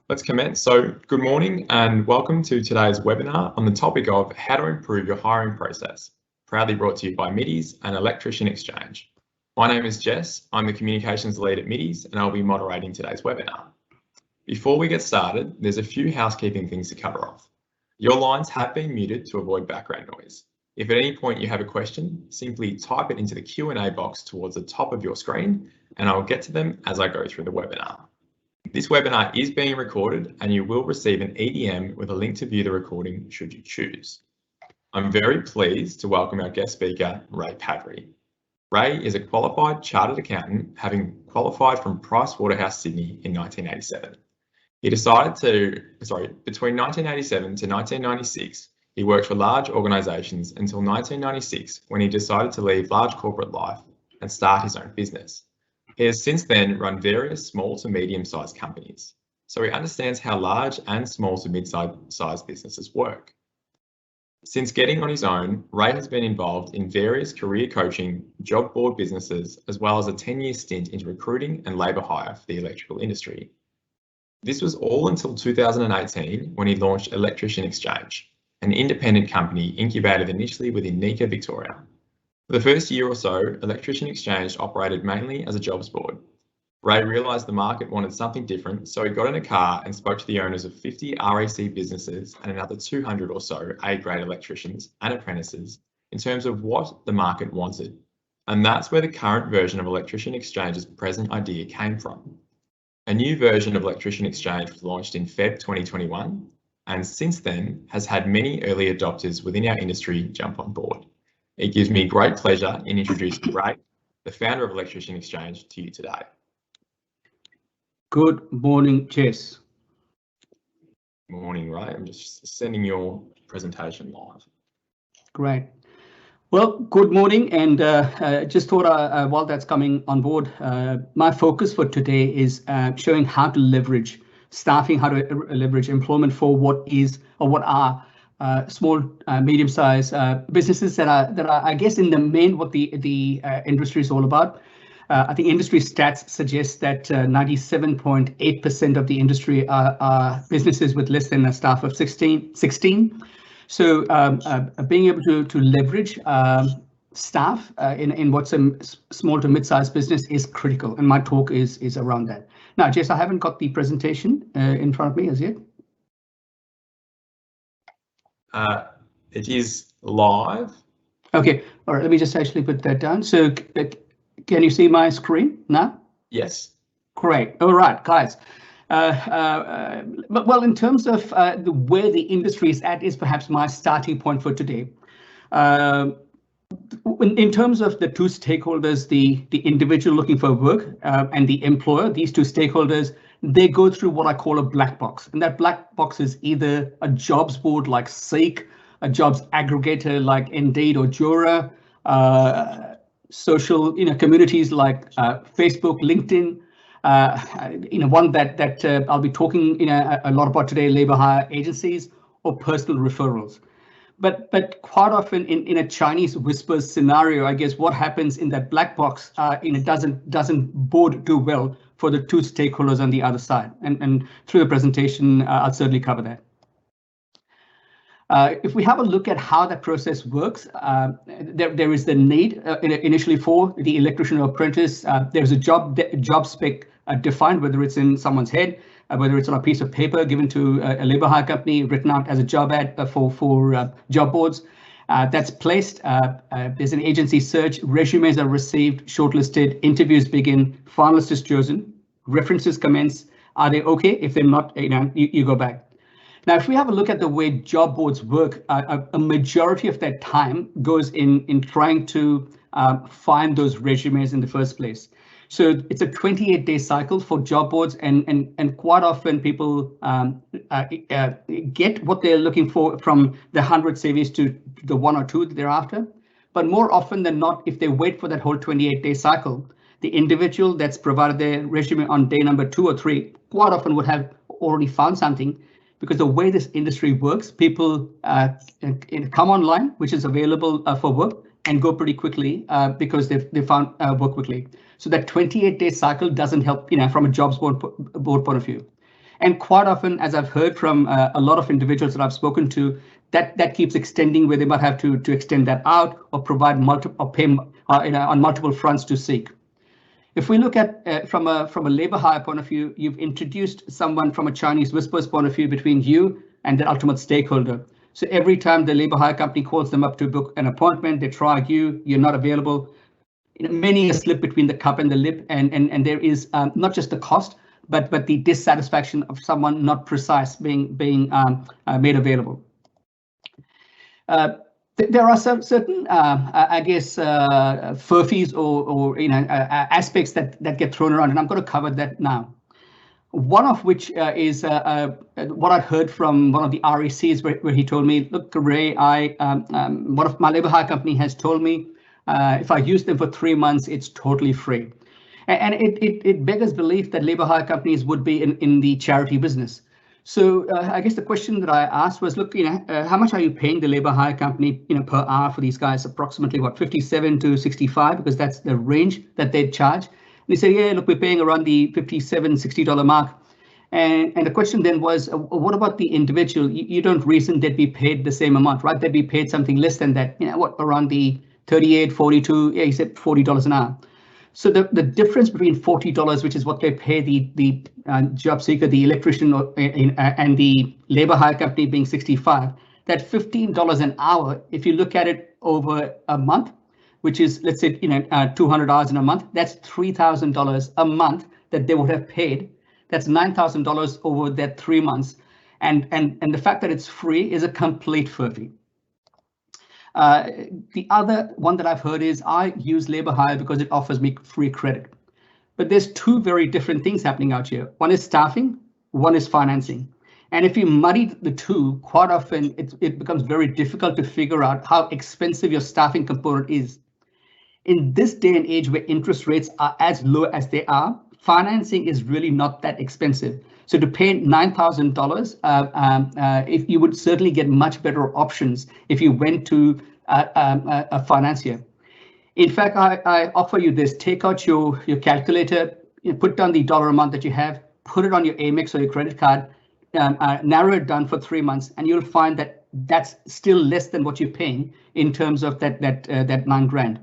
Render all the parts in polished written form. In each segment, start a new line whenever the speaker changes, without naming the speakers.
Let's commence. So good morning and welcome to today's webinar on the topic of how to improve your hiring process, proudly brought to you by Middy's and electricianXchange. My name is Jess, I'm the communications lead at Middy's and I'll be moderating today's webinar. Before we get started, there's a few housekeeping things to cover off. Your lines have been muted to avoid background noise. If at any point you have a question, simply type it into the Q&A box towards the top of your screen and I'll get to them as I go through the webinar. This webinar is being recorded and you will receive an EDM with a link to view the recording should you choose. I'm very pleased to welcome our guest speaker, Ray Pavry. Ray is a qualified chartered accountant, having qualified from Pricewaterhouse Sydney in 1987. Between 1987 to 1996, he worked for large organisations until 1996 when he decided to leave large corporate life and start his own business. He has since then run various small to medium-sized companies, so he understands how large and small to mid-sized businesses work. Since getting on his own, Ray has been involved in various career coaching, job board businesses, as well as a 10-year stint into recruiting and labour hire for the electrical industry. This was all until 2018 when he launched electricianXchange, an independent company incubated initially within Nika, Victoria. For the first year or so, electricianXchange operated mainly as a jobs board. Ray realised the market wanted something different, so he got in a car and spoke to the owners of 50 RAC businesses and another 200 or so A-grade electricians and apprentices in terms of what the market wanted. And that's where the current version of electricianXchange's present idea came from. A new version of electricianXchange was launched in Feb 2021, and since then has had many early adopters within our industry jump on board. It gives me great pleasure in introducing Ray, the founder of electricianXchange, to you today.
Good morning, Jess.
Morning, Ray. I'm just sending your presentation live.
Great. Well, good morning, and just thought while that's coming on board, my focus for today is showing how to leverage staffing, how to leverage employment for what are small, medium-sized businesses that are, I guess, in the main what the industry is all about. I think industry stats suggest that 97.8% of the industry are businesses with less than a staff of 16. So being able to leverage staff in what's a small to mid-sized business is critical, and my talk is around that. Now, Jess, I haven't got the presentation in front of me as yet.
It is live.
Okay, all right, let me just actually put that down. So can you see my screen now?
Yes.
Great, all right, guys. Well, in terms of where the industry is at is perhaps my starting point for today. In terms of the two stakeholders, the individual looking for work and the employer, these two stakeholders, they go through what I call a black box. And that black box is either a jobs board like Seek, a jobs aggregator like Indeed or Jura, social communities like Facebook, LinkedIn, one that I'll be talking a lot about today, labour hire agencies or personal referrals. But quite often in a Chinese whispers scenario, I guess what happens in that black box, doesn't bode too well for the two stakeholders on the other side. And through the presentation, I'll certainly cover that. If we have a look at how that process works, there is the need initially for the electrician or apprentice. There's a job spec defined, whether it's in someone's head, whether it's on a piece of paper given to a labour hire company, written out as a job ad for job boards. That's placed. There's an agency search. Resumes are received, shortlisted. Interviews begin. Finalist is chosen. References commence. Are they okay? If they're not, you go back. Now, if we have a look at the way job boards work, a majority of their time goes in trying to find those resumes in the first place. So it's a 28-day cycle for job boards, and quite often people get what they're looking for from the 100 CVs to the one or two thereafter. But more often than not, if they wait for that whole 28-day cycle, the individual that's provided their resume on day number 2 or 3 quite often would have already found something, because the way this industry works, people come online, which is available for work, and go pretty quickly because they found work quickly. So that 28-day cycle doesn't help, from a jobs board point of view. And quite often, as I've heard from a lot of individuals that I've spoken to, that keeps extending, where they might have to extend that out or provide multiple or pay on multiple fronts to seek. If we look at from a labor hire point of view, you've introduced someone from a Chinese whispers point of view between you and the ultimate stakeholder. So every time the labor hire company calls them up to book an appointment, they try you, you're not available. Many a slip between the cup and the lip, and there is not just the cost, but the dissatisfaction of someone not precise being made available. There are some certain, I guess, furphies or aspects that get thrown around, and I'm going to cover that now. One of which is what I'd heard from one of the RECs, where he told me, look, Ray, one of my labor hire company has told me if I use them for 3 months, it's totally free. And it beggars belief that labor hire companies would be in the charity business. So I guess the question that I asked was, look, how much are you paying the labor hire company, per hour for these guys? Approximately what, 57 to 65, because that's the range that they'd charge. And he said, yeah, look, we're paying around the $57, $60 mark. And the question then was, what about the individual? You don't reason they'd be paid the same amount, right? They'd be paid something less than that. What, around the 38, 42? Yeah, he said $40 an hour. So the difference between $40, which is what they pay the job seeker, the electrician, and the labor hire company being 65, that $15 an hour, if you look at it over a month, which is, let's say, 200 hours in a month, that's $3,000 a month that they would have paid. That's $9,000 over that 3 months. And the fact that it's free is a complete furphy. The other one that I've heard is I use labor hire because it offers me free credit. But there's two very different things happening out here. One is staffing, one is financing. And if you muddy the two, quite often it becomes very difficult to figure out how expensive your staffing component is. In this day and age where interest rates are as low as they are, financing is really not that expensive. So to pay $9,000, if you would certainly get much better options if you went to a financier. In fact, I offer you this: take out your calculator, put down the dollar amount that you have, put it on your Amex or your credit card, narrow it down for 3 months, and you'll find that that's still less than what you're paying in terms of that $9,000.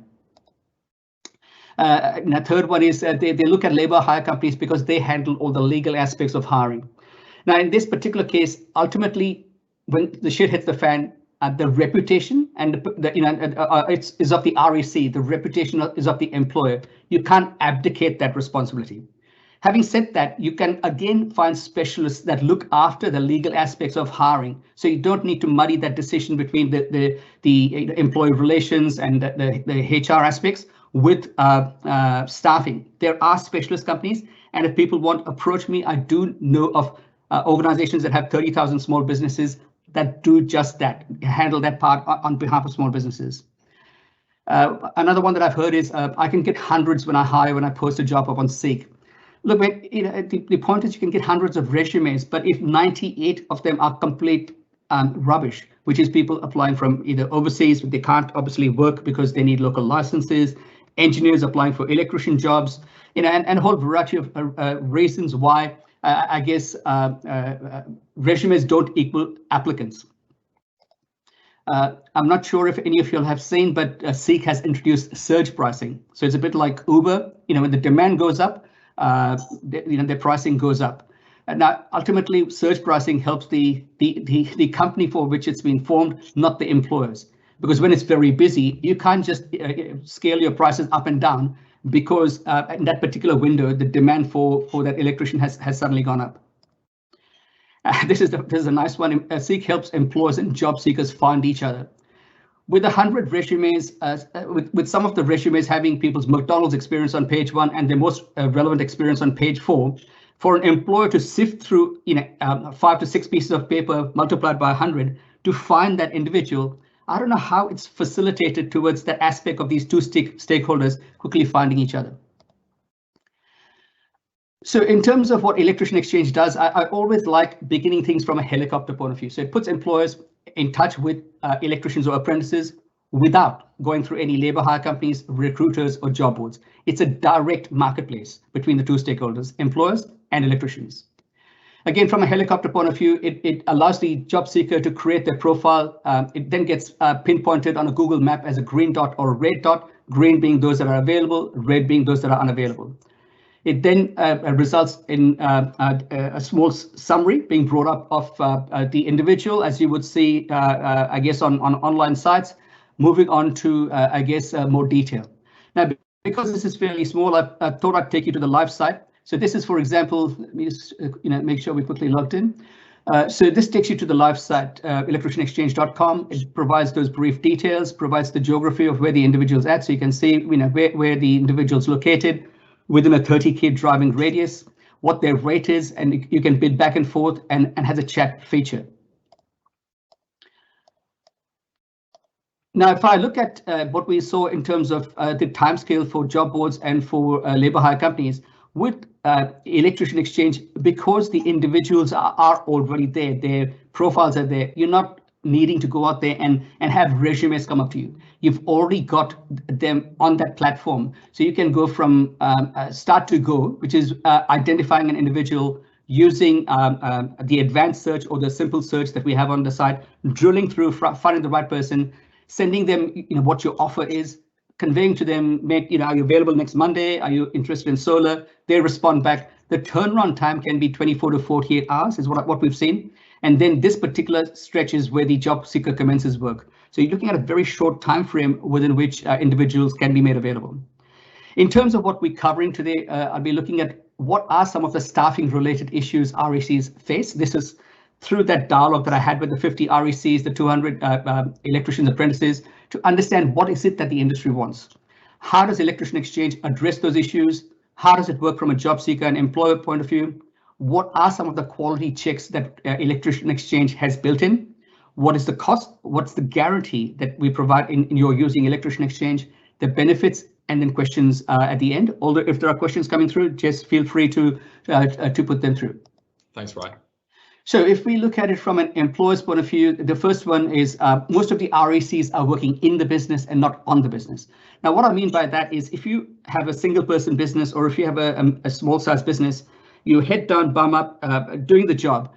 And the third one is they look at labor hire companies because they handle all the legal aspects of hiring. Now, in this particular case, ultimately, when the shit hits the fan, the reputation and is of the REC. The reputation is of the employer. You can't abdicate that responsibility. Having said that, you can again find specialists that look after the legal aspects of hiring, so you don't need to muddy that decision between the employee relations and the HR aspects with staffing. There are specialist companies, and if people want to approach me, I do know of organizations that have 30,000 small businesses that do just that, handle that part on behalf of small businesses. Another one that I've heard is I can get hundreds when I post a job up on Seek. Look, the point is you can get hundreds of resumes, but if 98 of them are complete rubbish, which is people applying from either overseas, they can't obviously work because they need local licenses, engineers applying for electrician jobs, and a whole variety of reasons why I guess resumes don't equal applicants. I'm not sure if any of you have seen, but Seek has introduced surge pricing. So it's a bit like Uber. When the demand goes up, their pricing goes up. And now, ultimately, surge pricing helps the company for which it's been formed, not the employers. Because when it's very busy, you can't just scale your prices up and down because in that particular window, the demand for that electrician has suddenly gone up. This is a nice one. Seek helps employers and job seekers find each other. With 100 resumes, with some of the resumes having people's McDonald's experience on page 1 and their most relevant experience on page 4, for an employer to sift through 5 to 6 pieces of paper multiplied by 100 to find that individual, I don't know how it's facilitated towards that aspect of these two stakeholders quickly finding each other. So in terms of what electricianXchange does, I always like beginning things from a helicopter point of view. So it puts employers in touch with electricians or apprentices without going through any labor hire companies, recruiters, or job boards. It's a direct marketplace between the two stakeholders, employers and electricians. Again, from a helicopter point of view, it allows the job seeker to create their profile. It then gets pinpointed on a Google map as a green dot or a red dot, green being those that are available, red being those that are unavailable. It then results in a small summary being brought up of the individual, as you would see, I guess, on online sites, moving on to, I guess, more detail. Now, because this is fairly small, I thought I'd take you to the live site. So this is, for example, let me just make sure we're quickly logged in. So this takes you to the live site, electricianXchange.com. It provides those brief details, provides the geography of where the individual's at, so you can see where the individual's located within a 30 driving radius, what their rate is, and you can bid back and forth, and has a chat feature. Now, if I look at what we saw in terms of the timescale for job boards and for labour hire companies, with Electrician Exchange, because the individuals are already there, their profiles are there, you're not needing to go out there and have resumes come up to you. You've already got them on that platform. So you can go from start to go, which is identifying an individual using the advanced search or the simple search that we have on the site, drilling through, finding the right person, sending them what your offer is, conveying to them, are you available next Monday? Are you interested in solar? They respond back. The turnaround time can be 24 to 48 hours is what we've seen. And then this particular stretch is where the job seeker commences work. So you're looking at a very short time frame within which individuals can be made available. In terms of what we're covering today, I'll be looking at what are some of the staffing related issues RECs face. This is through that dialogue that I had with the 50 RECs, the 200 electricians apprentices, to understand what is it that the industry wants. How does Electrician Exchange address those issues? How does it work from a job seeker and employer point of view? What are some of the quality checks that Electrician Exchange has built in? What is the cost? What's the guarantee that we provide in your using Electrician Exchange? The benefits, and then questions at the end. Although if there are questions coming through, just feel free to put them through.
Thanks, Rai.
So if we look at it from an employer's point of view, the first one is most of the RECs are working in the business and not on the business. Now, what I mean by that is if you have a single person business or if you have a small size business, you head down, bum up, doing the job.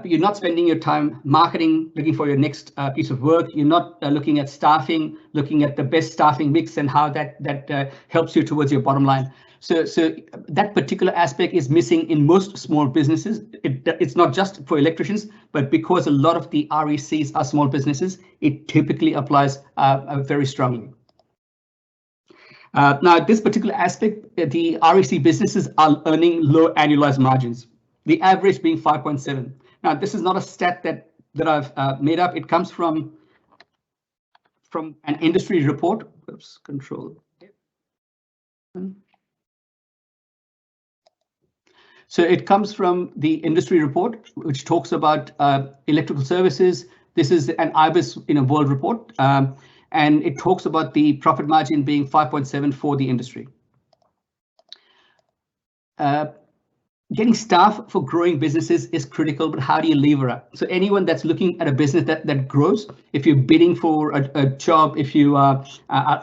You're not spending your time marketing, looking for your next piece of work. You're not looking at staffing, looking at the best staffing mix and how that helps you towards your bottom line. So that particular aspect is missing in most small businesses. It's not just for electricians, but because a lot of the RECs are small businesses, it typically applies very strongly. Now, this particular aspect, the REC businesses are earning low annualized margins, the average being 5.7. Now, this is not a stat that I've made up. It comes from an industry report. Oops, control. So it comes from the industry report, which talks about electrical services. This is an IBIS world report, and it talks about the profit margin being 5.7 for the industry. Getting staff for growing businesses is critical, but how do you lever up? So anyone that's looking at a business that grows, if you're bidding for a job, if you are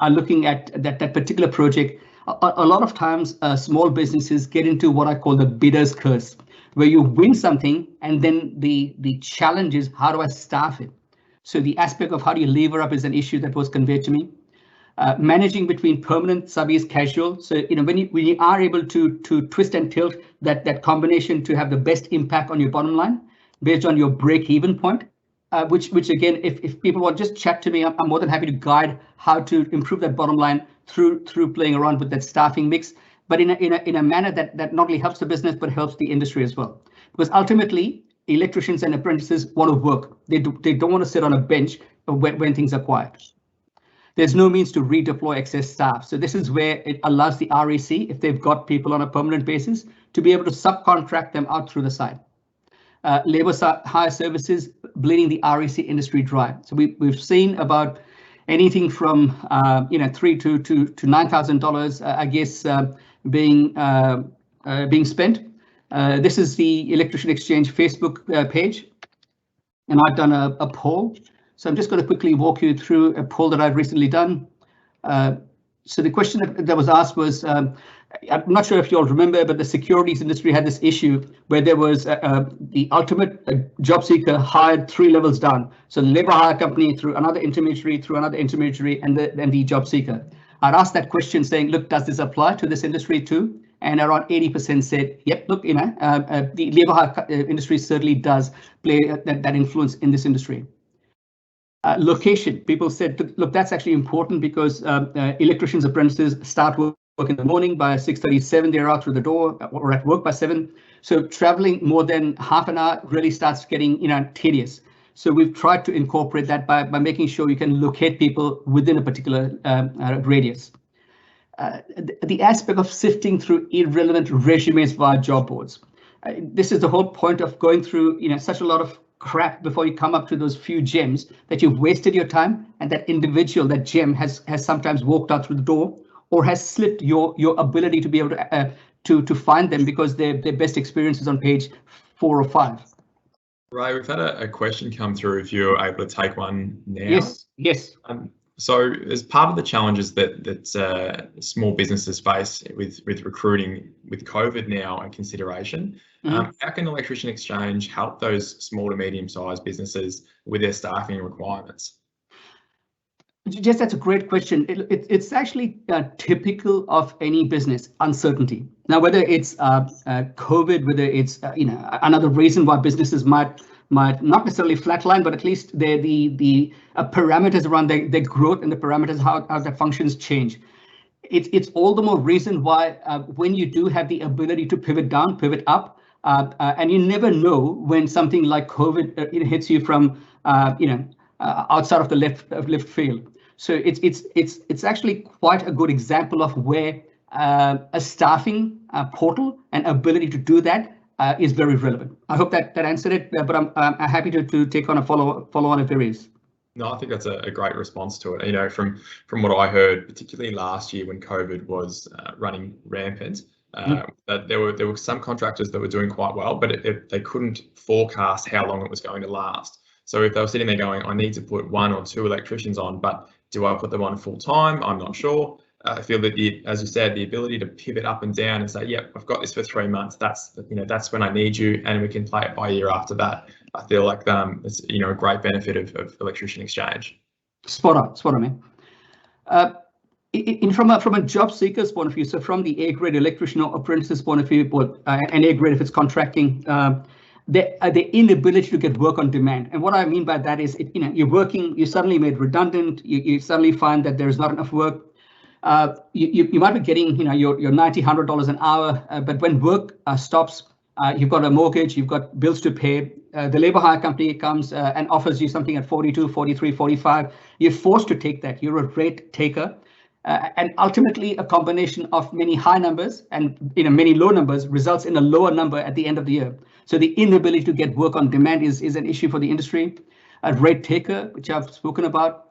looking at that particular project, a lot of times small businesses get into what I call the bidder's curse, where you win something and then the challenge is how do I staff it? So the aspect of how do you lever up is an issue that was conveyed to me. Managing between permanent, subbies, casual. So when you are able to twist and tilt that combination to have the best impact on your bottom line based on your break-even point, which again, if people want just chat to me, I'm more than happy to guide how to improve that bottom line through playing around with that staffing mix, but in a manner that not only helps the business but helps the industry as well. Because ultimately, electricians and apprentices want to work. They don't want to sit on a bench when things are quiet. There's no means to redeploy excess staff. So this is where it allows the REC, if they've got people on a permanent basis, to be able to subcontract them out through the site. Labour hire services bleeding the REC industry dry. So we've seen about anything from $3,000 to $9,000, I guess, being spent. This is the Electrician Exchange Facebook page, and I've done a poll. So I'm just going to quickly walk you through a poll that I've recently done. So the question that was asked was, I'm not sure if you all remember, but the securities industry had this issue where there was the ultimate job seeker hired 3 levels down. So the labor hire company through another intermediary, and the job seeker. I'd asked that question saying, look, does this apply to this industry too? And around 80% said, yep, look, the labor hire industry certainly does play that influence in this industry. Location, people said, look, that's actually important because electricians' apprentices start work in the morning. By 6:37, they're out through the door or at work by 7. So traveling more than half an hour really starts getting tedious. So we've tried to incorporate that by making sure you can locate people within a particular radius. The aspect of sifting through irrelevant resumes via job boards. This is the whole point of going through such a lot of crap before you come up to those few gems that you've wasted your time, and that individual, that gem has sometimes walked out through the door or has slipped your ability to be able to find them because their best experience is on page 4 or 5.
Ray, we've had a question come through, if you're able to take one now.
Yes.
So as part of the challenges that small businesses face with recruiting with COVID now in consideration, how can electricianXchange help those small to medium-sized businesses with their staffing requirements?
Jess, that's a great question. It's actually typical of any business, uncertainty. Now, whether it's COVID, whether it's another reason why businesses might not necessarily flatline, but at least the parameters around their growth and the parameters how their functions change. It's all the more reason why when you do have the ability to pivot down, pivot up, and you never know when something like COVID hits you from outside of the left field. So it's actually quite a good example of where a staffing portal and ability to do that is very relevant. I hope that answered it, but I'm happy to take on a follow on if there is.
No, I think that's a great response to it. From what I heard, particularly last year when COVID was running rampant, that there were some contractors that were doing quite well, but they couldn't forecast how long it was going to last. So if they were sitting there going, I need to put 1 or 2 electricians on, but do I put them on full time? I'm not sure. I feel that as you said, the ability to pivot up and down and say, yep, I've got this for 3 months. That's when I need you, and we can play it by ear after that. I feel like it's a great benefit of electricianXchange. Spot
on, man. From a job seeker's point of view, so from the A-grade electrician or apprentice's point of view, and A-grade if it's contracting, the inability to get work on demand. And what I mean by that is, you're working, you're suddenly made redundant, you suddenly find that there's not enough work. You might be getting your $90, $100 an hour, but when work stops, you've got a mortgage, you've got bills to pay. The labor hire company comes and offers you something at 42, 43, 45. You're forced to take that. You're a rate taker. And ultimately, a combination of many high numbers and many low numbers results in a lower number at the end of the year. So the inability to get work on demand is an issue for the industry. A rate taker, which I've spoken about,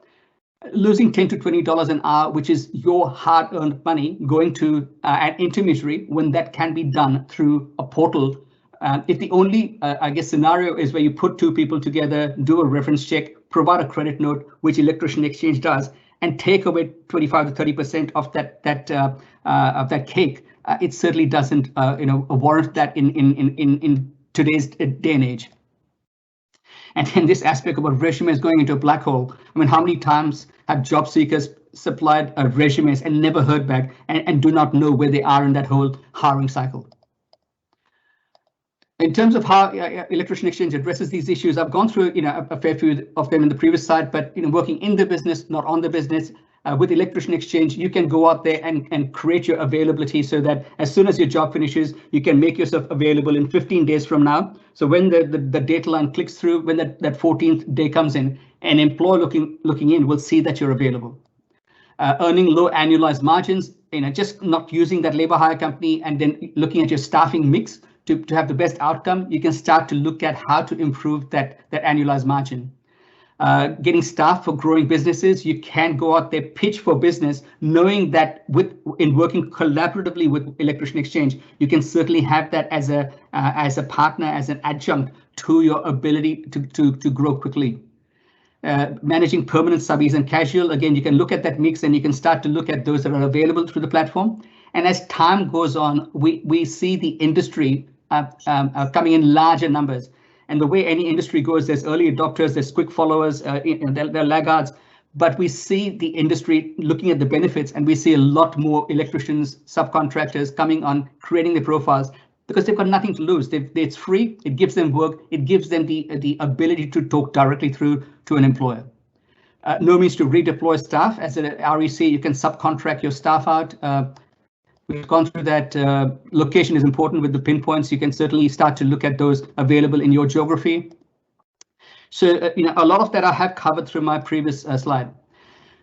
losing $10 to $20 an hour, which is your hard-earned money, going to an intermediary when that can be done through a portal. If the only, scenario is where you put 2 people together, do a reference check, provide a credit note, which electricianXchange does, and take away 25 to 30% of that cake, it certainly doesn't warrant that in today's day and age. And then this aspect about resumes going into a black hole. I mean, how many times have job seekers supplied resumes and never heard back and do not know where they are in that whole hiring cycle? In terms of how electricianXchange addresses these issues, I've gone through a fair few of them in the previous slide, but working in the business, not on the business. With electricianXchange, you can go out there and create your availability so that as soon as your job finishes, you can make yourself available in 15 days from now. So when the data line clicks through, when that 14th day comes in, an employer looking in will see that you're available. Earning low annualized margins, just not using that labor hire company and then looking at your staffing mix to have the best outcome, you can start to look at how to improve that annualized margin. Getting staff for growing businesses, you can go out there, pitch for business, knowing that in working collaboratively with electricianXchange, you can certainly have that as a partner, as an adjunct to your ability to grow quickly. managing permanent subbies and casual. Again, you can look at that mix and you can start to look at those that are available through the platform. And as time goes on, we see the industry coming in larger numbers. And the way any industry goes, there's early adopters, there's quick followers, they're laggards. But we see the industry looking at the benefits, and we see a lot more electricians, subcontractors coming on, creating their profiles, because they've got nothing to lose. It's free, it gives them work, it gives them the ability to talk directly through to an employer. No means to redeploy staff. As an REC, you can subcontract your staff out. We've gone through that. Location is important with the pinpoints. You can certainly start to look at those available in your geography. So, a lot of that I have covered through my previous slide.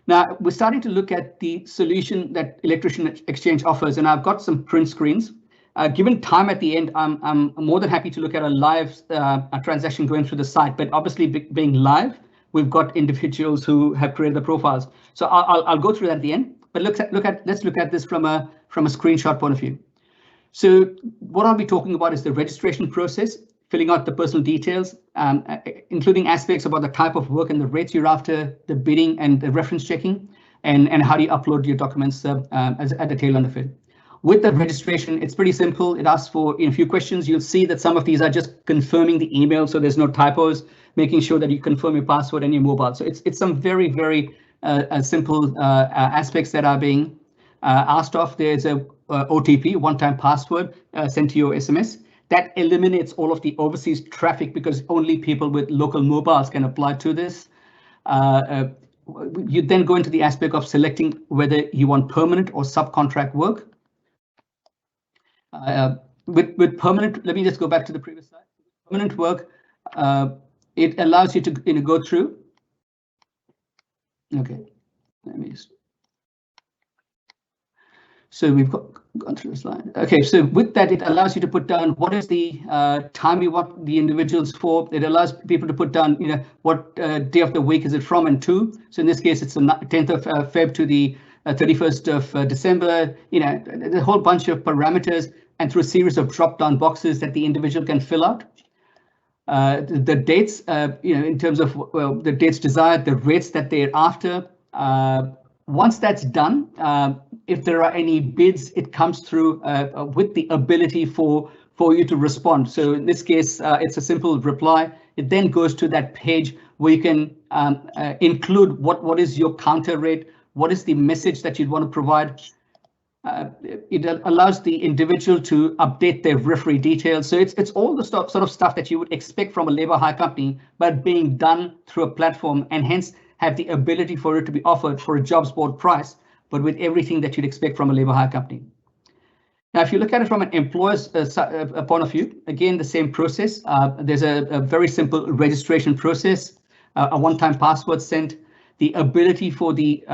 Now, we're starting to look at the solution that electricianXchange offers, and I've got some print screens. Given time at the end, I'm more than happy to look at a live transaction going through the site, but obviously being live, we've got individuals who have created the profiles. So I'll go through that at the end, but let's look at this from a screenshot point of view. So what I'll be talking about is the registration process, filling out the personal details, including aspects about the type of work and the rates you're after, the bidding and the reference checking, and how do you upload your documents at the tail end of it. With the registration, it's pretty simple. It asks for a few questions. You'll see that some of these are just confirming the email, so there's no typos, making sure that you confirm your password and your mobile. So it's some very, very simple aspects that are being asked of. There's a OTP, one-time password, sent to your SMS. That eliminates all of the overseas traffic because only people with local mobiles can apply to this. You then go into the aspect of selecting whether you want permanent or subcontract work. With permanent, let me just go back to the previous slide. Permanent work, it allows you to go through. Okay, let me just. So we've gone through the slide. Okay, so with that, it allows you to put down what is the time you want the individuals for. It allows people to put down, what day of the week is it from and to. So in this case, it's the 10th of Feb to the 31st of December. There's a whole bunch of parameters and through a series of drop-down boxes that the individual can fill out. The dates, in terms of the dates desired, the rates that they're after. Once that's done, if there are any bids, it comes through with the ability for you to respond. So in this case, it's a simple reply. It then goes to that page where you can include what is your counter rate, what is the message that you'd want to provide. It allows the individual to update their referee details. So it's all the sort of stuff that you would expect from a labour hire company, but being done through a platform, and hence have the ability for it to be offered for a jobs board price, but with everything that you'd expect from a labour hire company. Now, if you look at it from an employer's point of view, again, the same process. There's a very simple registration process, a one-time password sent, the ability for the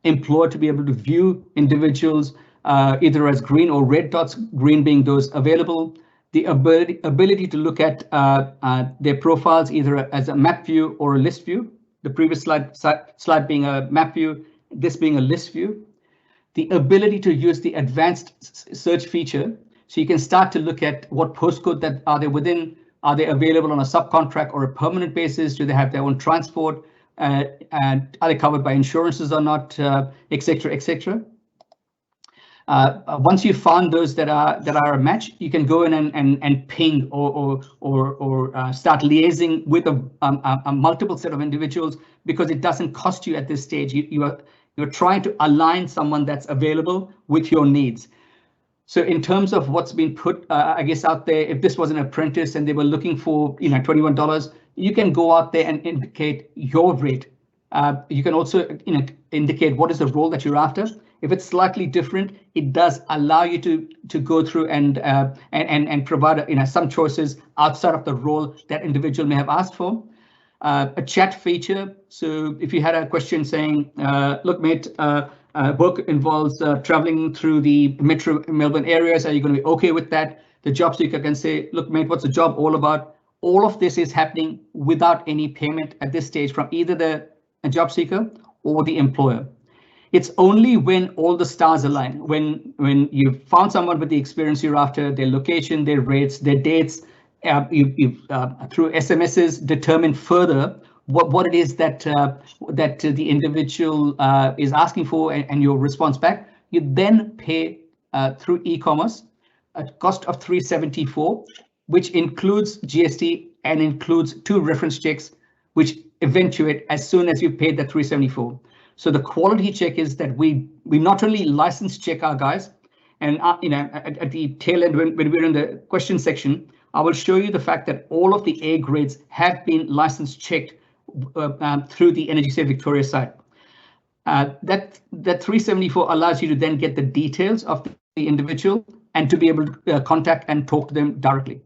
employer to be able to view individuals either as green or red dots, green being those available, the ability to look at their profiles either as a map view or a list view. The previous slide being a map view, this being a list view. The ability to use the advanced search feature, so you can start to look at what postcode that are they within, are they available on a subcontract or a permanent basis, do they have their own transport, and are they covered by insurances or not, etc., etc. Once you've found those that are a match, you can go in and ping or start liaising with a multiple set of individuals, because it doesn't cost you at this stage. You're trying to align someone that's available with your needs. So in terms of what's been put, I guess out there, if this was an apprentice and they were looking for $21, you can go out there and indicate your rate. You can also indicate what is the role that you're after. If it's slightly different, it does allow you to go through and provide some choices outside of the role that individual may have asked for. A chat feature. So if you had a question saying, look, mate, work involves traveling through the metro Melbourne areas, are you going to be okay with that? The job seeker can say, look, mate, what's the job all about? All of this is happening without any payment at this stage from either the job seeker or the employer. It's only when all the stars align, when you've found someone with the experience you're after, their location, their rates, their dates, you've through SMSs determined further what it is that the individual is asking for, and your response back. You then pay through e-commerce a cost of $374, which includes GST and includes 2 reference checks, which eventuate as soon as you pay the $374. So the quality check is that we not only license check our guys, and at the tail end when we're in the question section, I will show you the fact that all of the A grades have been license checked through the Energy Save Victoria site. That 374 allows you to then get the details of the individual and to be able to contact and talk to them directly.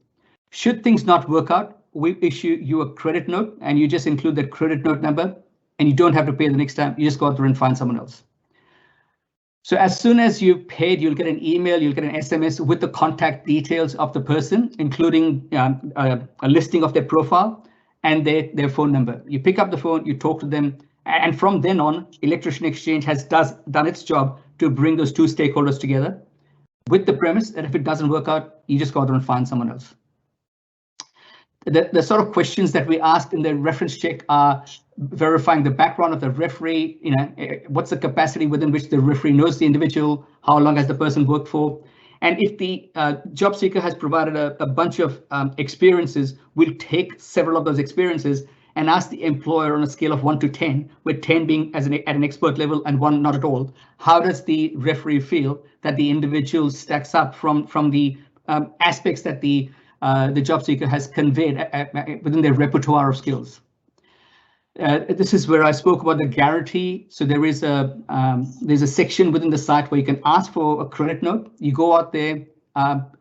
Should things not work out, we issue you a credit note, and you just include that credit note number, and you don't have to pay the next time. You just go out there and find someone else. So as soon as you've paid, you'll get an email, you'll get an SMS with the contact details of the person, including a listing of their profile and their phone number. You pick up the phone, you talk to them, and from then on, electricianXchange has done its job to bring those 2 stakeholders together, with the premise that if it doesn't work out, you just go out there and find someone else. The sort of questions that we ask in the reference check are verifying the background of the referee, what's the capacity within which the referee knows the individual, how long has the person worked for, and if the job seeker has provided a bunch of experiences, we'll take several of those experiences and ask the employer on a scale of 1 to 10, with 10 being at an expert level and 1 not at all. How does the referee feel that the individual stacks up from the aspects that the job seeker has conveyed within their repertoire of skills? This is where I spoke about the guarantee. So there's a section within the site where you can ask for a credit note. You go out there,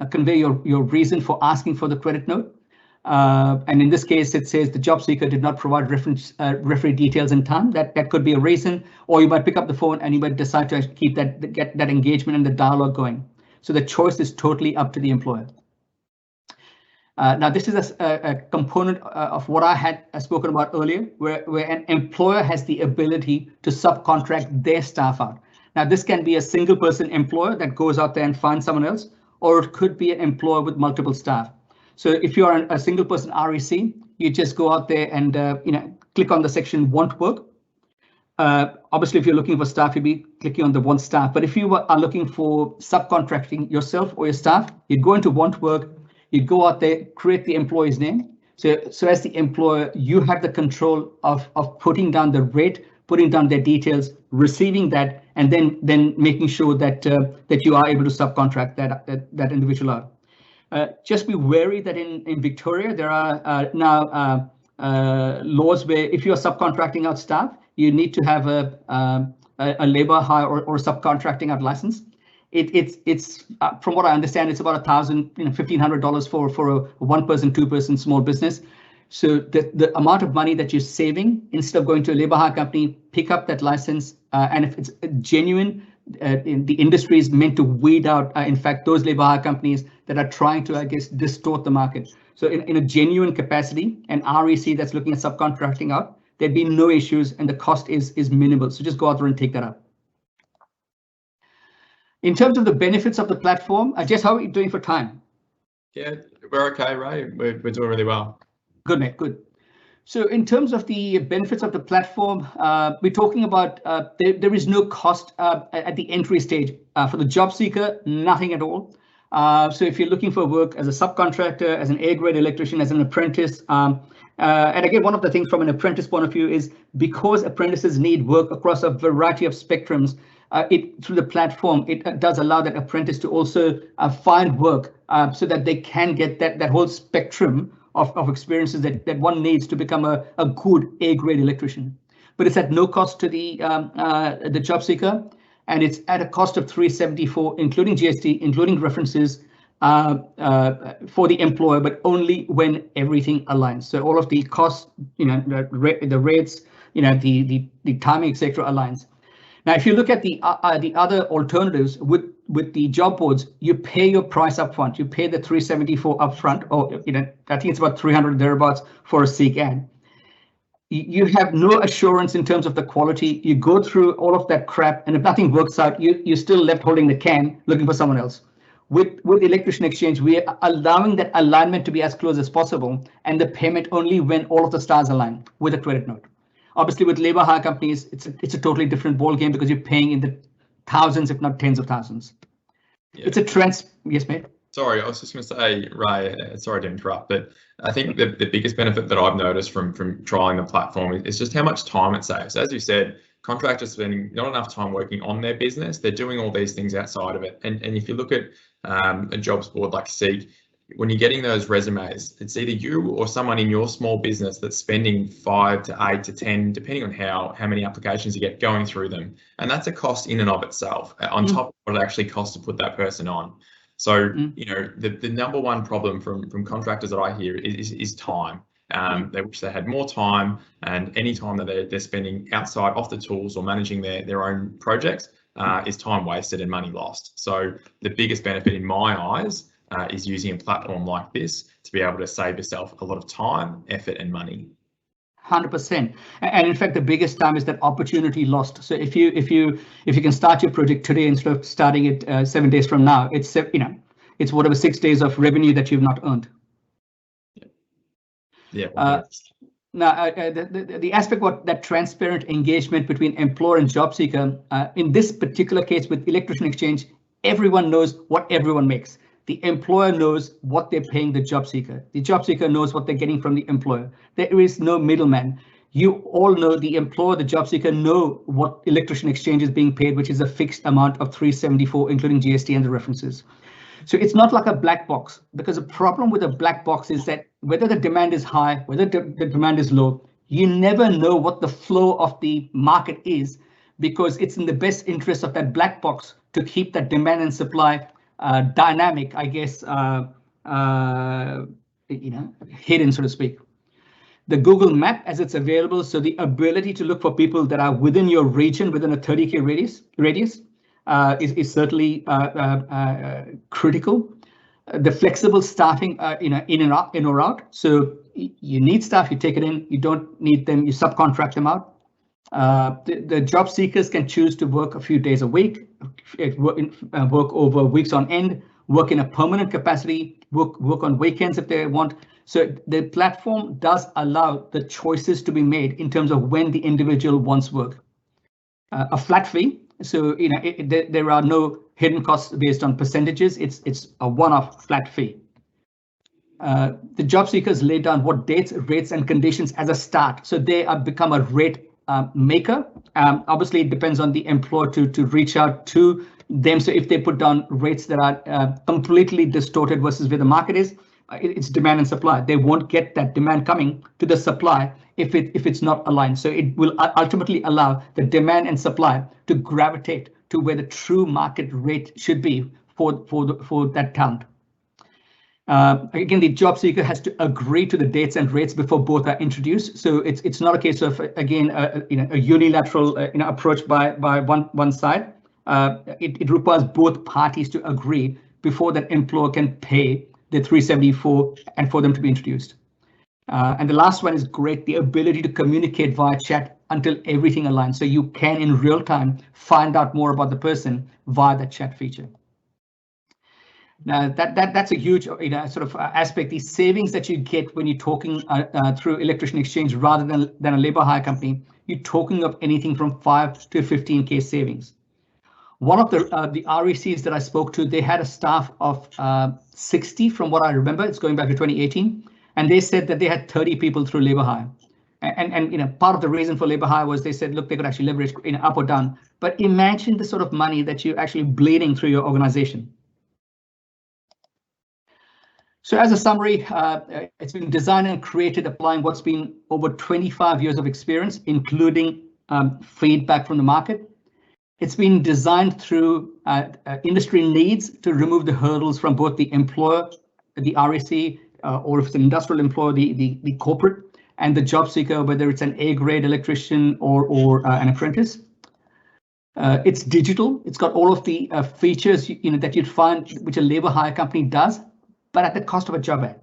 convey your reason for asking for the credit note. And in this case, it says the job seeker did not provide referee details in time. That could be a reason, or you might pick up the phone and you might decide to keep get that engagement and the dialogue going. So the choice is totally up to the employer. Now, this is a component of what I had spoken about earlier, where an employer has the ability to subcontract their staff out. Now, this can be a single person employer that goes out there and finds someone else, or it could be an employer with multiple staff. So if you are a single person REC, you just go out there and click on the section want work. Obviously, if you're looking for staff, you'll be clicking on the want staff. But if you are looking for subcontracting yourself or your staff, you'd go into want work. You go out there, create the employee's name. So as the employer, you have the control of putting down the rate, putting down their details, receiving that, and then making sure that you are able to subcontract that individual out. Just be wary that in Victoria there are now laws where if you are subcontracting out staff, you need to have a labour hire or subcontracting out license. It's from what I understand, it's about $1,500 for a 1-person, 2-person small business. So the amount of money that you're saving, instead of going to a labour hire company, pick up that license, and if it's genuine, the industry is meant to weed out, in fact, those labour hire companies that are trying to, I guess, distort the market. So in a genuine capacity, an REC that's looking at subcontracting out, there'd be no issues, and the cost is minimal. So just go out there and take that up. In terms of the benefits of the platform, Jess, how are you doing for time?
Yeah, we're okay, Ray. We're doing really well. Good,
mate, good. So in terms of the benefits of the platform, we're talking about there is no cost at the entry stage. For the job seeker, nothing at all. So if you're looking for work as a subcontractor, as an A-grade electrician, as an apprentice, and again, one of the things from an apprentice point of view is because apprentices need work across a variety of spectrums, through the platform, it does allow that apprentice to also find work so that they can get that whole spectrum of experiences that one needs to become a good A-grade electrician. But it's at no cost to the job seeker, and it's at a cost of $374, including GST, including references for the employer, but only when everything aligns. So all of the costs, the rates, the timing, etc., aligns. Now, if you look at the other alternatives with the job boards, you pay your price upfront. You pay the $374 upfront, or I think it's about 300 thereabouts for a Seek ad. You have no assurance in terms of the quality. You go through all of that crap, and if nothing works out, you're still left holding the can, looking for someone else. With electricianXchange, we are allowing that alignment to be as close as possible, and the payment only when all of the stars align with a credit note. Obviously, with labor hire companies, it's a totally different ball game because you're paying in the thousands, if not tens of thousands. Yeah. It's a yes, mate.
Sorry, I was just going to say, Ray, sorry to interrupt, but I think the biggest benefit that I've noticed from trialing the platform is just how much time it saves. As you said, contractors spending not enough time working on their business. They're doing all these things outside of it. And if you look at a jobs board like Seek, when you're getting those resumes, it's either you or someone in your small business that's spending 5 to 8 to 10, depending on how many applications you get, going through them. And that's a cost in and of itself, on top of what it actually costs to put that person on. So, you know, the number one problem from contractors that I hear is time. They wish they had more time, and any time that they're spending outside off the tools or managing their own projects is time wasted and money lost. So the biggest benefit in my eyes is using a platform like this to be able to save yourself a lot of time, effort, and money.
100%. And in fact, the biggest time is that opportunity lost. So if you can start your project today instead of starting it 7 days from now, it's whatever 6 days of revenue that you've not earned.
Yeah.
Now, the aspect what that transparent engagement between employer and job seeker, in this particular case with electricianXchange, everyone knows what everyone makes. The employer knows what they're paying the job seeker. The job seeker knows what they're getting from the employer. There is no middleman. You all know, the employer, the job seeker know what electricianXchange is being paid, which is a fixed amount of $374, including GST and the references. So it's not like a black box, because the problem with a black box is that whether the demand is high, whether the demand is low, you never know what the flow of the market is, because it's in the best interest of that black box to keep that demand and supply dynamic, I guess, hidden, so to speak. The Google Map, as it's available, so the ability to look for people that are within your region, within a 30K radius, is certainly critical. The flexible staffing, in or out. So you need staff, you take it in. You don't need them, you subcontract them out. The job seekers can choose to work a few days a week, work over weeks on end, work in a permanent capacity, work on weekends if they want. So the platform does allow the choices to be made in terms of when the individual wants work. A flat fee. So there are no hidden costs based on percentages. It's a one-off flat fee. The job seekers lay down what dates, rates, and conditions as a start. So they become a rate maker. Obviously, it depends on the employer to reach out to them. So if they put down rates that are completely distorted versus where the market is, it's demand and supply. They won't get that demand coming to the supply if it's not aligned. So it will ultimately allow the demand and supply to gravitate to where the true market rate should be for that talent. Again, the job seeker has to agree to the dates and rates before both are introduced. So it's not a case of, again, a unilateral approach by one side. It requires both parties to agree before that employer can pay the $374 and for them to be introduced. And the last one is great, the ability to communicate via chat until everything aligns. So you can in real time find out more about the person via that chat feature. Now that's a huge sort of aspect. The savings that you get when you're talking through electricianXchange rather than a labor hire company, you're talking of anything from 5 to 15K savings. One of the RECs that I spoke to, they had a staff of 60 from what I remember. It's going back to 2018, and they said that they had 30 people through labor hire. And part of the reason for labor hire was they said, look, they could actually leverage up or down. But imagine the sort of money that you're actually bleeding through your organization. So as a summary, it's been designed and created applying what's been over 25 years of experience, including feedback from the market. It's been designed through industry needs to remove the hurdles from both the employer, the REC, or if it's an industrial employer, the corporate, and the job seeker, whether it's an A-grade electrician or an apprentice. It's digital. It's got all of the features that you'd find which a labor hire company does, but at the cost of a job ad.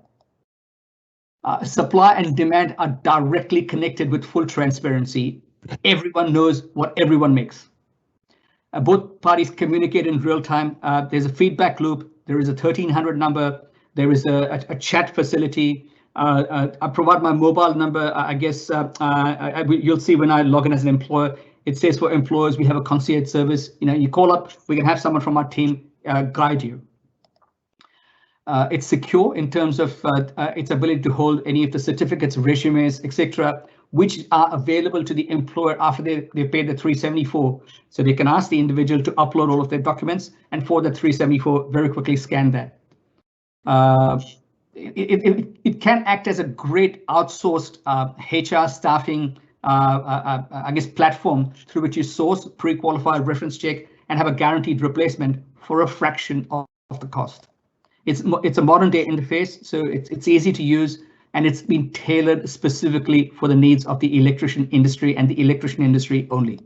Supply and demand are directly connected with full transparency. Everyone knows what everyone makes. Both parties communicate in real time. There's a feedback loop. There is a 1300 number. There is a chat facility. I provide my mobile number. I guess you'll see when I log in as an employer, it says for employers, we have a concierge service. You call up, we can have someone from our team guide you. It's secure in terms of its ability to hold any of the certificates, resumes, etc., which are available to the employer after they paid the $374. So they can ask the individual to upload all of their documents, and for the $374, very quickly scan that. It can act as a great outsourced HR staffing, I guess, platform through which you source, pre-qualified, reference check, and have a guaranteed replacement for a fraction of the cost. It's a modern day interface, so it's easy to use, and it's been tailored specifically for the needs of the electrician industry and the electrician industry only.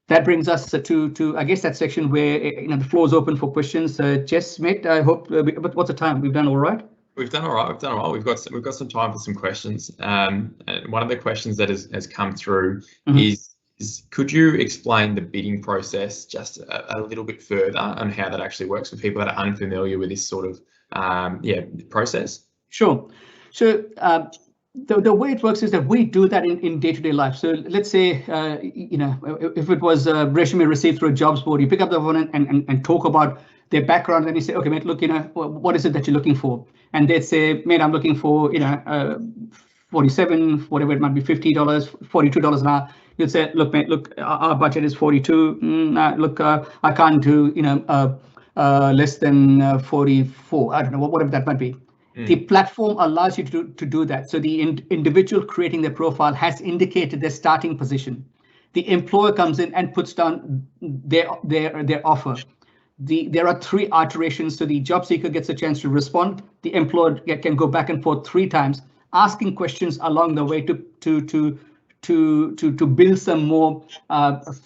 That brings us to I guess that section where the floor is open for questions. Jess, Smith, I hope. But what's the time? We've done all right.
We've done all right. We've done all right. We've got some time for some questions. And one of the questions that has come through is could you explain the bidding process just a little bit further on how that actually works for people that are unfamiliar with this sort of process? Sure.
So the way it works is that we do that in day-to-day life. So let's say, if it was a resume received through a jobs board, you pick up the phone and talk about their background, and you say, okay, mate, look, what is it that you're looking for? And they'd say, mate, I'm looking for, 47, whatever it might be, $50, $42 an hour. You'd say, look, mate, look, our budget is 42. Look, I can't do, less than 44. I don't know, whatever that might be. The platform allows you to do that. So the individual creating their profile has indicated their starting position. The employer comes in and puts down their offer. There are 3 iterations, so the job seeker gets a chance to respond. The employer can go back and forth 3 times, asking questions along the way to build some more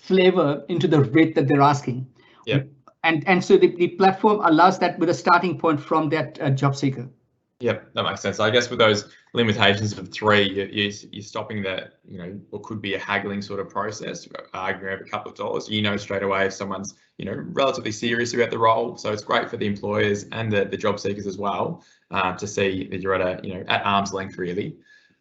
flavor into the rate that they're asking.
Yeah.
And so the platform allows that with a starting point from that job seeker.
Yep, that makes sense. I guess with those limitations of 3, you're stopping that, what could be a haggling sort of process, arguing over a couple of dollars. Straight away if someone's, relatively serious about the role. So it's great for the employers and the job seekers as well to see that you're at arm's length really.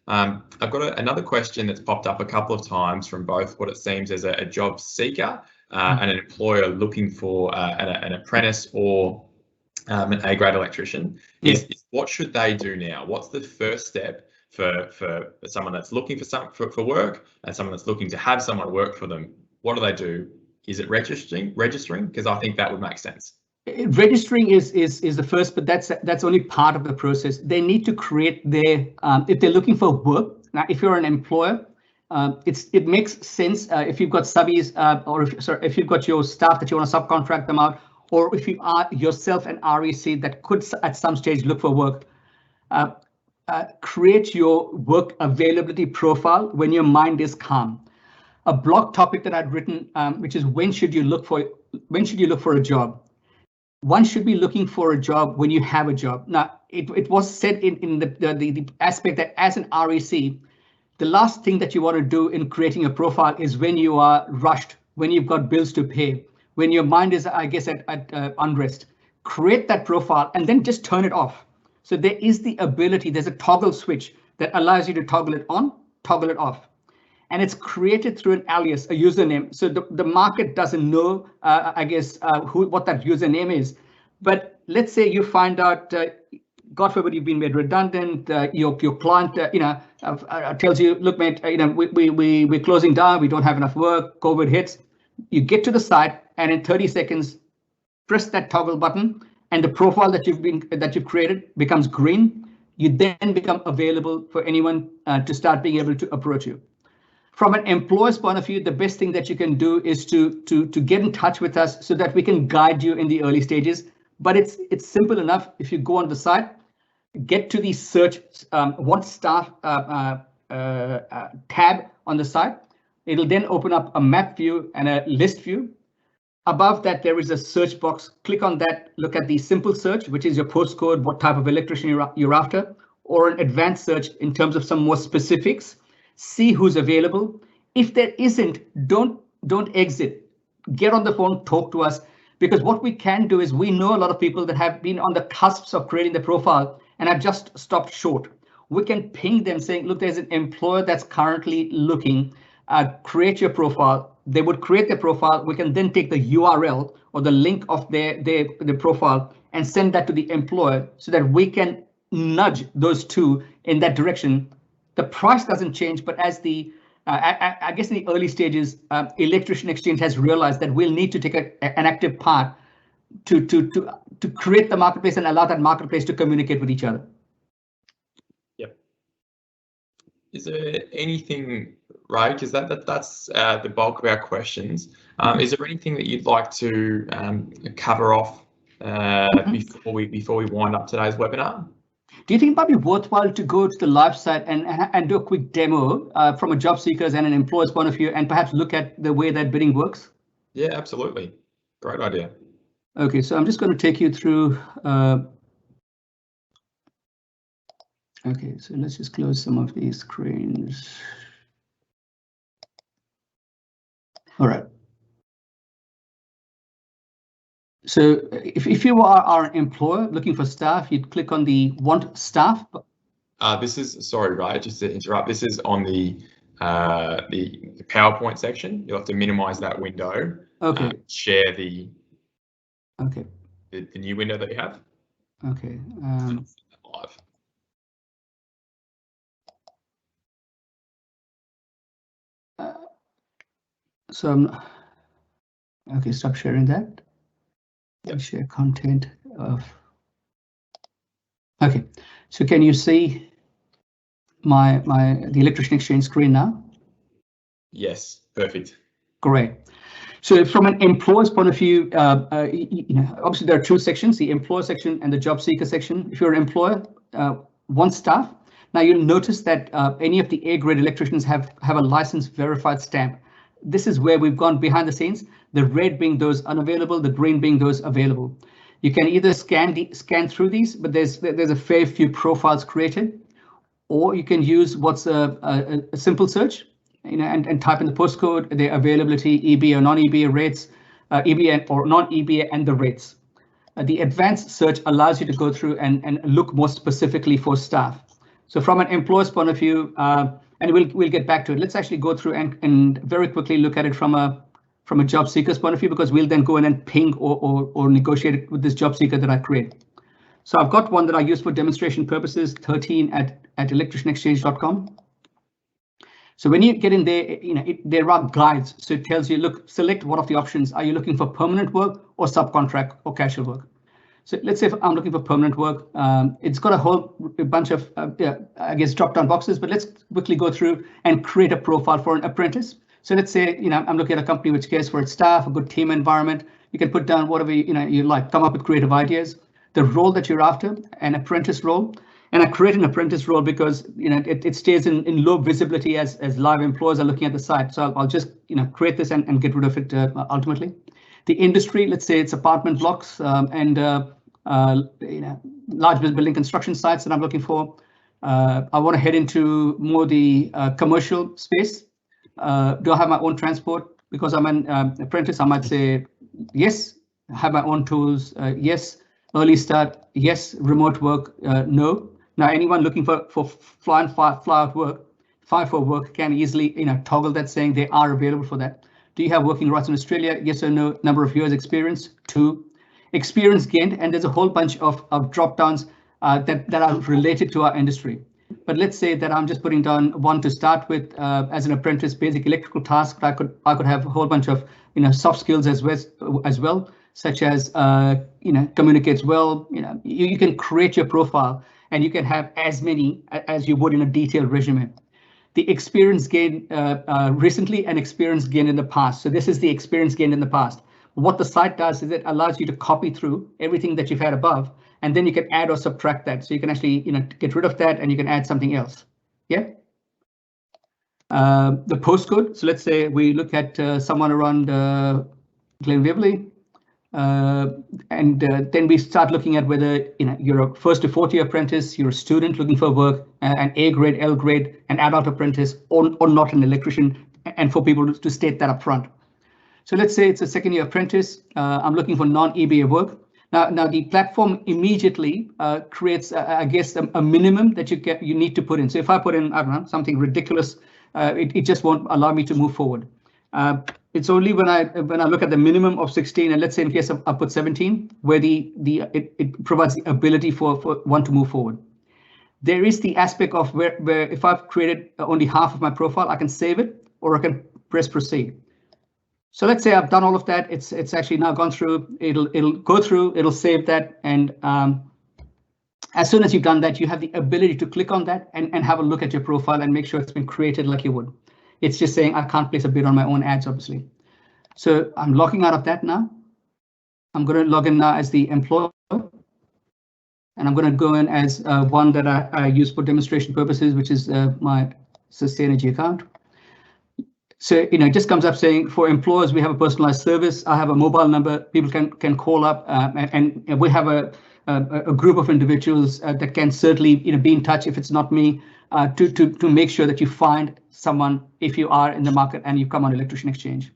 I've got another question that's popped up a couple of times from both what it seems as a job seeker and an employer looking for an apprentice or an A-grade electrician. Is what should they do now? What's the first step for someone that's looking for work and someone that's looking to have someone work for them? What do they do? Is it registering? Because I think that would make sense.
Registering is the first, but that's only part of the process. They need to create their if they're looking for work. Now, if you're an employer, it makes sense if you've got subbies or if you've got your staff that you want to subcontract them out, or if you are yourself an REC that could at some stage look for work. Create your work availability profile when your mind is calm. A blog topic that I'd written, which is when should you look for a job? One should be looking for a job when you have a job. Now, it was said in the aspect that as an REC, the last thing that you want to do in creating a profile is when you are rushed, when you've got bills to pay, when your mind is, I guess, at unrest. Create that profile and then just turn it off. So there is the ability, there's a toggle switch that allows you to toggle it on, toggle it off. And it's created through an alias, a username. So the market doesn't know, I guess, what that username is. But let's say you find out, God forbid, you've been made redundant. Your client, tells you, look, mate, we're closing down. We don't have enough work. COVID hits. You get to the site, and in 30 seconds, press that toggle button, and the profile that you've created becomes green. You then become available for anyone to start being able to approach you. From an employer's point of view, the best thing that you can do is to get in touch with us so that we can guide you in the early stages. But it's simple enough. If you go on the site, get to the search want staff tab on the site. It'll then open up a map view and a list view. Above that, there is a search box. Click on that. Look at the simple search, which is your postcode, what type of electrician you're after, or an advanced search in terms of some more specifics. See who's available. If there isn't, don't exit. Get on the phone, talk to us, Because what we can do is we know a lot of people that have been on the cusps of creating the profile and have just stopped short. We can ping them saying, look, there's an employer that's currently looking, create your profile. They would create their profile. We can then take the URL or the link of their profile and send that to the employer so that we can nudge those two in that direction. The price doesn't change, but as the I guess in the early stages, electricianXchange has realized that we'll need to take an active part to create the marketplace and allow that marketplace to communicate with each other.
Yep. Is there anything, right? Because that's the bulk of our questions. Is there anything that you'd like to cover off before we wind up today's webinar?
Do you think it might be worthwhile to go to the live site and do a quick demo from a job seeker's and an employer's point of view, and perhaps look at the way that bidding works?
Yeah, absolutely. Great idea.
Okay, so I'm just going to take you through. Okay, so let's just close some of these screens. All right. So if you are an employer looking for staff, you'd click on the want staff.
This is, sorry, right, just to interrupt. This is on the PowerPoint section. You'll have to minimize that window.
Okay.
Share the
okay.
The new window that you have.
Okay.
Live.
So I'm okay. Stop sharing that. Yep. Share content of. Okay, so can you see the electricianXchange screen now?
Yes, perfect. Great.
So from an employer's point of view, obviously there are two sections: the employer section and the job seeker section. If you're an employer, want staff. Now you'll notice that any of the A-grade electricians have a license verified stamp. This is where we've gone behind the scenes, the red being those unavailable, the green being those available. You can either scan through these, but there's a fair few profiles created, or you can use what's a simple search, and type in the postcode, the availability, EBA or non-EBA rates, EBA or non-EBA, and the rates. The advanced search allows you to go through and look more specifically for staff. So from an employer's point of view, and we'll get back to it. Let's actually go through and very quickly look at it from a job seeker's point of view, because we'll then go in and ping or negotiate it with this job seeker that I create. So I've got one that I use for demonstration purposes, 13 at electricianXchange.com. So when you get in there, there are guides. So it tells you, look, select one of the options. Are you looking for permanent work or subcontract or casual work? So let's say if I'm looking for permanent work, it's got a bunch of, I guess, drop-down boxes, but let's quickly go through and create a profile for an apprentice. So let's say, I'm looking at a company which cares for its staff, a good team environment. You can put down whatever you like, come up with creative ideas. The role that you're after, an apprentice role. And I create an apprentice role because it stays in low visibility as live employers are looking at the site. So I'll just create this and get rid of it ultimately. The industry, let's say it's apartment blocks and large building construction sites that I'm looking for. I want to head into more the commercial space. Do I have my own transport? Because I'm an apprentice, I might say yes. Have my own tools, yes. Early start, yes. Remote work, no. Now anyone looking for fly out work, fly for work can easily toggle that, saying they are available for that. Do you have working rights in Australia? Yes or no. Number of years experience, 2. Experience gained, and there's a whole bunch of drop downs that are related to our industry. But let's say that I'm just putting down one to start with as an apprentice, basic electrical task. I could have a whole bunch of soft skills as well, such as communicates well. You can create your profile and you can have as many as you would in a detailed resume. The experience gained recently and experience gained in the past. So this is the experience gained in the past. What the site does is it allows you to copy through everything that you've had above, and then you can add or subtract that. So you can actually get rid of that and you can add something else. Yeah. The postcode. So let's say we look at someone around Glenveagh, and then we start looking at whether you're a first to fourth year apprentice, you're a student looking for work, an A grade, L grade, an adult apprentice, or not an electrician, and for people to state that up front. So let's say it's a second-year apprentice. I'm looking for non-EBA work. Now the platform immediately creates, I guess, a minimum that you need to put in. So if I put in, I don't know, something ridiculous, it just won't allow me to move forward. It's only when I look at the minimum of 16, and let's say in case I put 17, where it provides the ability for one to move forward. There is the aspect of where if I've created only half of my profile, I can save it or I can press proceed. So let's say I've done all of that. It's actually now gone through. It'll go through. It'll save that, and as soon as you've done that, you have the ability to click on that and have a look at your profile and make sure it's been created like you would. It's just saying I can't place a bid on my own ads, obviously. So I'm logging out of that now. I'm going to log in now as the employer, and I'm going to go in as one that I use for demonstration purposes, which is my Sustainagy account. So it just comes up saying for employers we have a personalized service. I have a mobile number people can call up, and we have a group of individuals that can certainly be in touch if it's not me, to make sure that you find someone if you are in the market and you come on electricianXchange.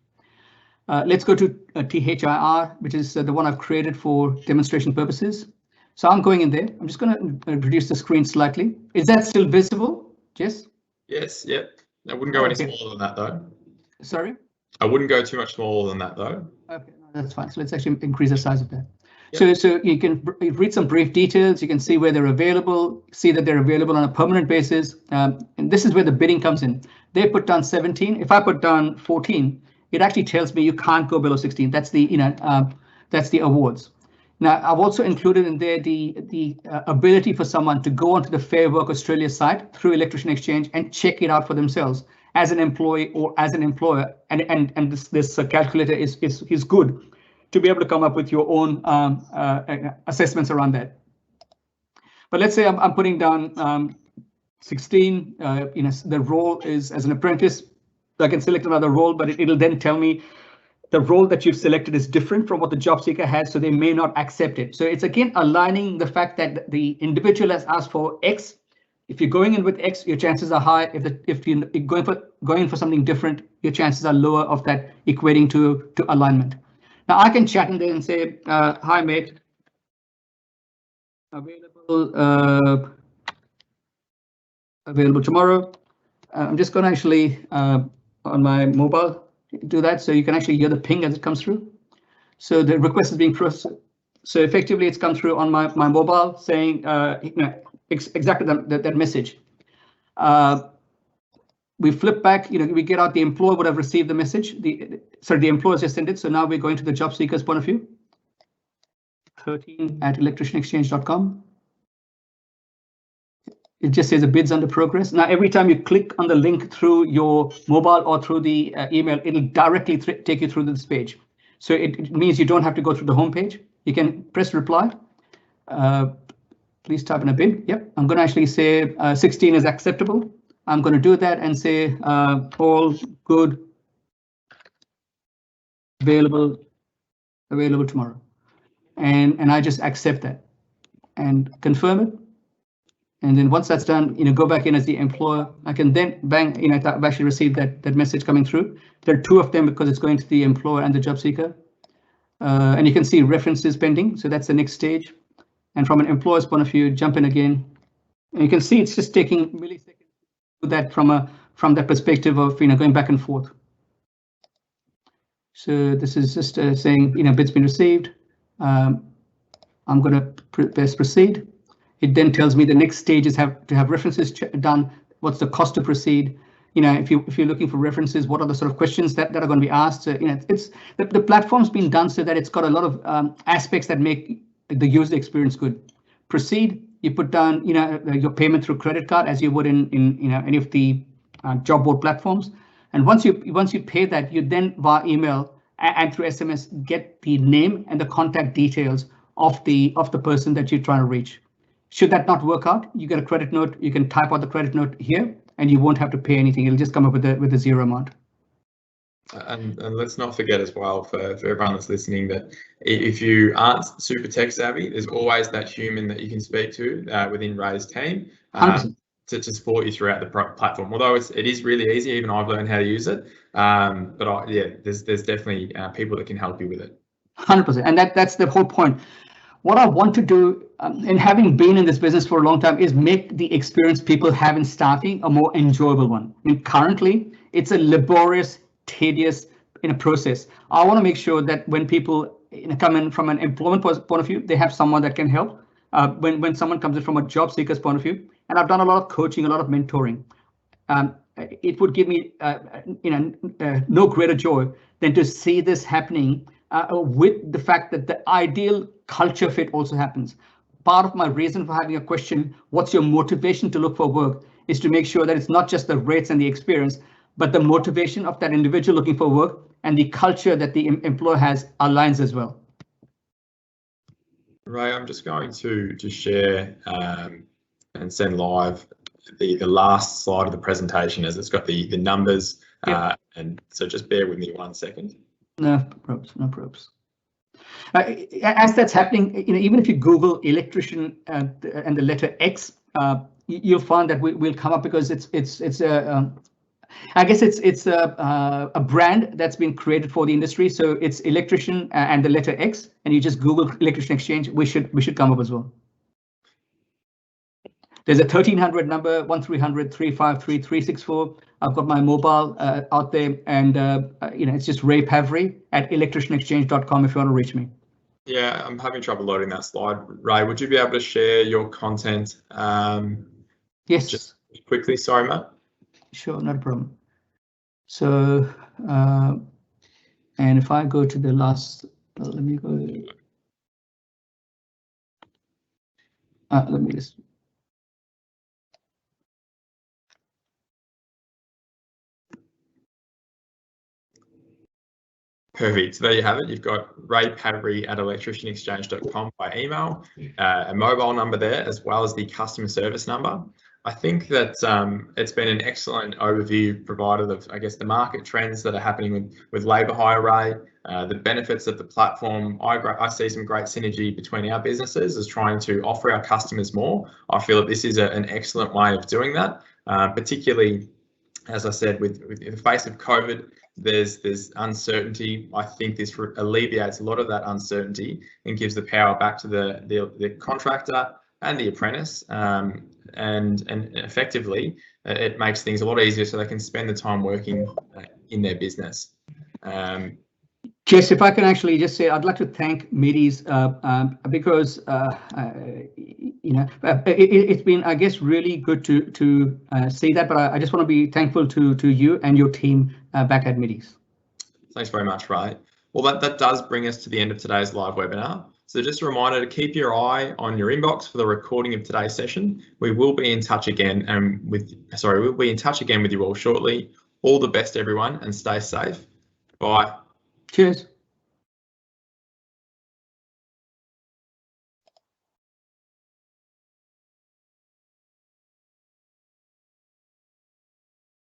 Let's go to THIR, which is the one I've created for demonstration purposes. So I'm going in there. I'm just going to reduce the screen slightly. Is that still visible, Jess?
Yes, yep. I wouldn't go any smaller than that though.
Sorry?
I wouldn't go too much smaller than that though.
Okay, no, that's fine. So let's actually increase the size of that.
Yep.
So you can read some brief details. You can see where they're available, see that they're available on a permanent basis. And this is where the bidding comes in. They put down 17. If I put down 14, it actually tells me you can't go below 16. That's the that's the awards. Now I've also included in there the ability for someone to go onto the Fair Work Australia site through electricianXchange and check it out for themselves as an employee or as an employer. And this calculator is good to be able to come up with your own assessments around that. But let's say I'm putting down 16. The role is as an apprentice. I can select another role, but it'll then tell me the role that you've selected is different from what the job seeker has, so they may not accept it. So it's again aligning the fact that the individual has asked for X. If you're going in with X, your chances are high. If you're going for something different, your chances are lower of that equating to alignment. Now I can chat in there and say, "Hi mate, available tomorrow." I'm just going to actually on my mobile do that, so you can actually hear the ping as it comes through. So the request is being processed. So effectively, it's come through on my mobile saying exactly that message. We flip back. We get out. The employer would have received the message. The employer just sent it. So now we're going to the job seeker's point of view. 13@electricianexchange.com. It just says a bid's under progress. Now, every time you click on the link through your mobile or through the email, it'll directly take you through this page. So it means you don't have to go through the home page. You can press reply. Please type in a bid. Yep, I'm going to actually say 16 is acceptable. I'm going to do that and say all good, available tomorrow. And I just accept that and confirm it. And then once that's done, go back in as the employer. I can then bang, I've actually received that message coming through. There are two of them because it's going to the employer and the job seeker. And you can see references pending. So that's the next stage. And from an employer's point of view, jump in again. And you can see it's just taking milliseconds to do that from that perspective of going back and forth. So this is just saying bid's been received. I'm going to press proceed. It then tells me the next stage is to have references done. What's the cost to proceed? If you're looking for references, what are the sort of questions that are going to be asked? So, it's the platform's been done so that it's got a lot of aspects that make the user experience good. Proceed. You put down your payment through credit card as you would in any of the job board platforms. And once you pay that, you then via email and through SMS get the name and the contact details of the person that you're trying to reach. Should that not work out, you get a credit note. You can type out the credit note here, and you won't have to pay anything. It'll just come up with a zero amount.
And let's not forget as well for everyone that's listening that if you aren't super tech savvy, there's always that human that you can speak to within Ray's team. to support you throughout the platform. Although it is really easy, even I've learned how to use it. Yeah, there's definitely people that can help you with it.
100%, and that's the whole point. What I want to do, and having been in this business for a long time, is make the experience people have in staffing a more enjoyable one. And currently, it's a laborious, tedious process. I want to make sure that when people come in from an employment point of view, they have someone that can help. When someone comes in from a job seeker's point of view, and I've done a lot of coaching, a lot of mentoring. It would give me no greater joy than to see this happening with the fact that the ideal culture fit also happens. Part of my reason for having a question, what's your motivation to look for work, is to make sure that it's not just the rates and the experience, but the motivation of that individual looking for work and the culture that the employer has aligns as well.
Ray, I'm just going to share and send live the last slide of the presentation, as it's got the numbers. Yep. And so just bear with me 1 second. No probes.
As that's happening, even if you Google electrician and the letter X, you'll find that we'll come up, because it's I guess it's a brand that's been created for the industry. So it's electrician and the letter X, and you just Google electricianXchange. We should come up as well. There's a 1300 number, 1300 353 364. I've got my mobile out there, and it's just Ray Pavry at electricianXchange.com if you want to reach me.
Yeah, I'm having trouble loading that slide. Ray, would you be able to share your content?
Yes.
Just quickly, sorry, Matt.
Sure, not a problem. So, and if I go to the last, let me go. Let me just.
Perfect. So there you have it. You've got Ray Pavry at electricianXchange.com by email, a mobile number there, as well as the customer service number. I think that it's been an excellent overview provided of, I guess, the market trends that are happening with labour hire, Ray, the benefits of the platform. I see some great synergy between our businesses as trying to offer our customers more. I feel that this is an excellent way of doing that, particularly, as I said, with in the face of COVID. There's uncertainty. I think this alleviates a lot of that uncertainty and gives the power back to the contractor and the apprentice, and effectively it makes things a lot easier so they can spend the time working in their business.
Jess, if I can actually just say, I'd like to thank Middy's because it's been, I guess, really good to see that. But I just want to be thankful to you and your team back at Middy's.
Thanks very much, Ray. Well, that does bring us to the end of today's live webinar. So just a reminder to keep your eye on your inbox for the recording of today's session. We will be in touch again with you all shortly. All the best, everyone, and stay safe. Bye.
Cheers.